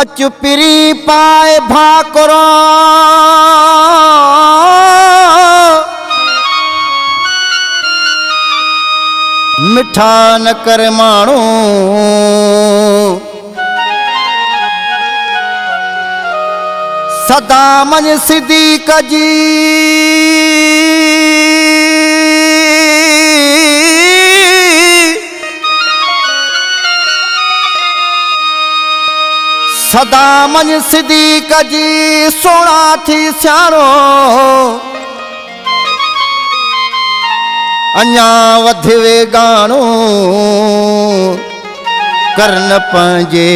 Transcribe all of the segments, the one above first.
अचुपिरी पाए भाकुरो मिठा न कर माण्हू सदा मन सिद्दीक़ जी सदा मन सिद्दीक़ जी सोना थी सियाणो अञा वधिवे गाणो करन पंहिंजे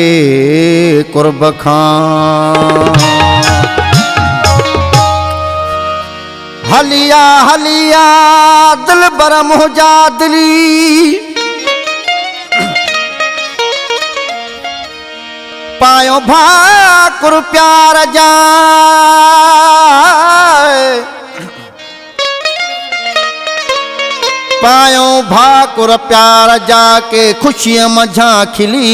कुर्ब खां हलिया हलिया दिल बरम हुजा दिली पायो भाकुर प्यार जा पायो भाकुर प्यार जाके खुशियां मझा खिली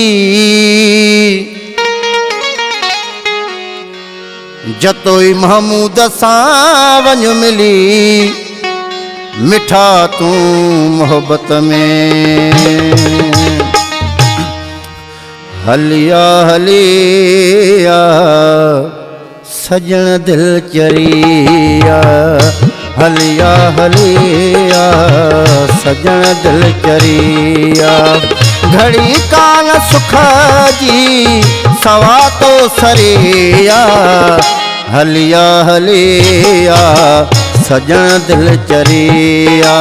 जतोई महमूद सां वञ मिली मिठा तू मोहब्बत में हलिया हलिया सजन दिल चरिया हलिया हलिया सजन दिल चरिया घड़ी कान सुख जी सवा तो सरिया हलिया हलिया सजन दिल चरिया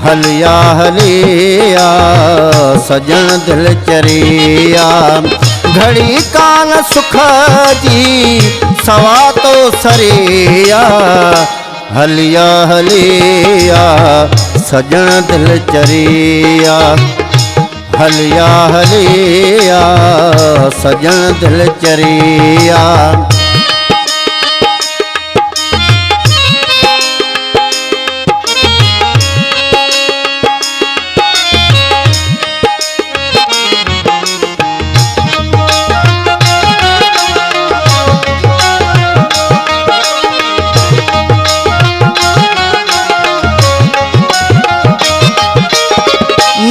हलिया हलिया सजन दिल चरिया घड़ी कान सुख जी सवा तो सरिया हलिया हलिया सजन दिल चरिया हलिया हलिया सजन दिल चरिया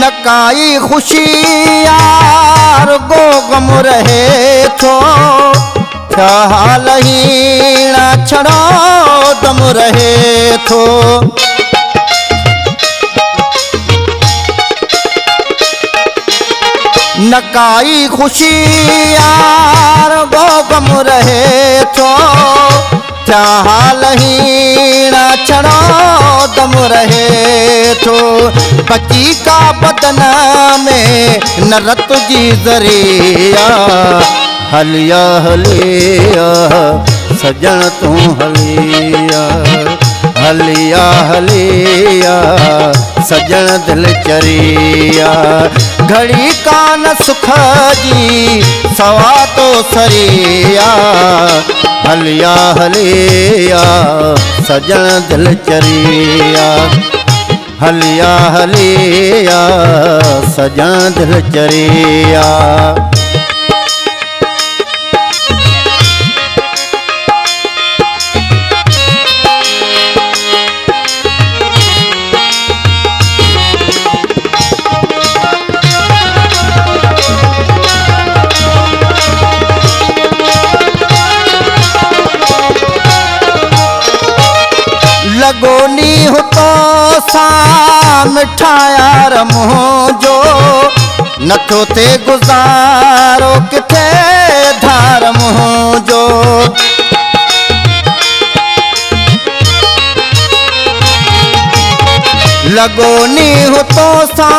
नकाई खुशी यार गो गम रहे थो क्या हाल ही ना छड़ो दम रहे थो नकाई खुशी यार गो गम रहे थो क्या हाल ही ना छड़ो दम रहे थो बची का बदन में नरत जी जरिया हलिया हलिया सजन तू हलिया हलिया हलिया सजन दिल चरिया घड़ी कान सुख जी सवा तो सरिया हलिया हलिया सजन दिल चरिया हलिया हलिया सजन दिल चरिया लगोनी हो तो सा मिठा यार मुंहिंजो नथो थे गुज़ारो किथे धार मुंहिंजो लगोनी हो तो सा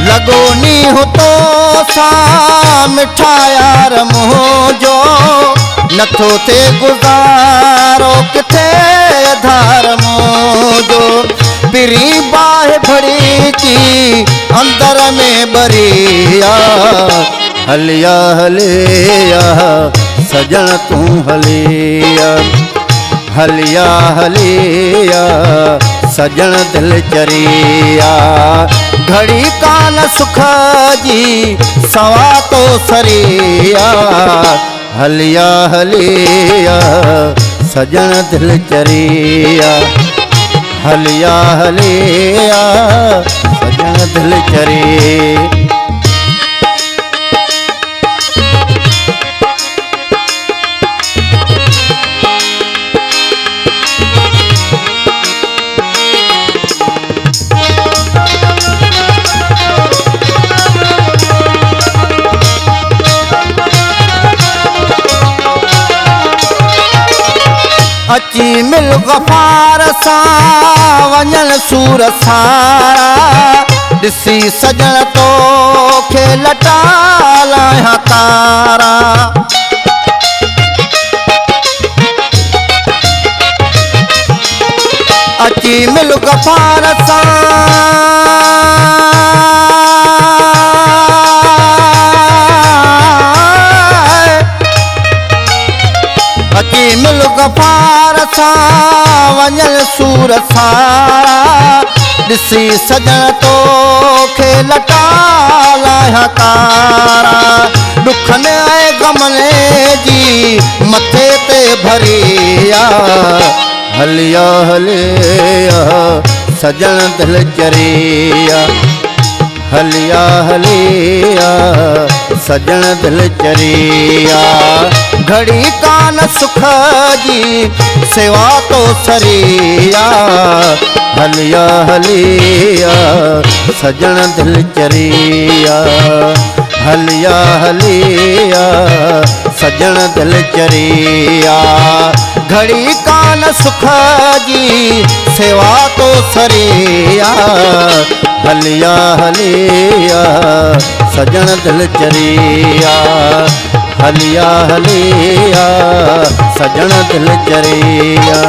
लगोनी हो तो सा मिठा यार मुंहिंजो नथो थे गुज़ारो किथे धार मुंहिंजो पिरी बाहि भड़ी की अंदर में बरिया हलिया हलिया सजन तू हलिया हलिया हलिया सजन दिल चरिया घड़ी कान सुख जी सवा तो सरिया हलिया हलिया सजन दिल चरिया हलिया हलिया सजन दिल चरिया अची मिल गफ़ार सां वञन सूर सारा ॾिसी सजण तो खे लटालायां तारा अची मिल गफ़ार सां अची मिल गफ़ार सां वञल सूर सारा ॾिसी सजण तो खे लटालायां तारा ॾुखनि ऐं ग़मनि जी मथे ते भरिया हलिया हलिया सजन दिल चरिया हलिया हलिया सजन दिल चरिया घड़ी कान सुख जी सेवा तो सरिया हलिया हलिया सजन दिल चरिया हलिया हलिया सजन दिल चरिया घड़ी कान सुख जी सेवा तो सरिया हलिया हलिया सजन दिल चरिया हलिया हलिया सजन दिल चरिया।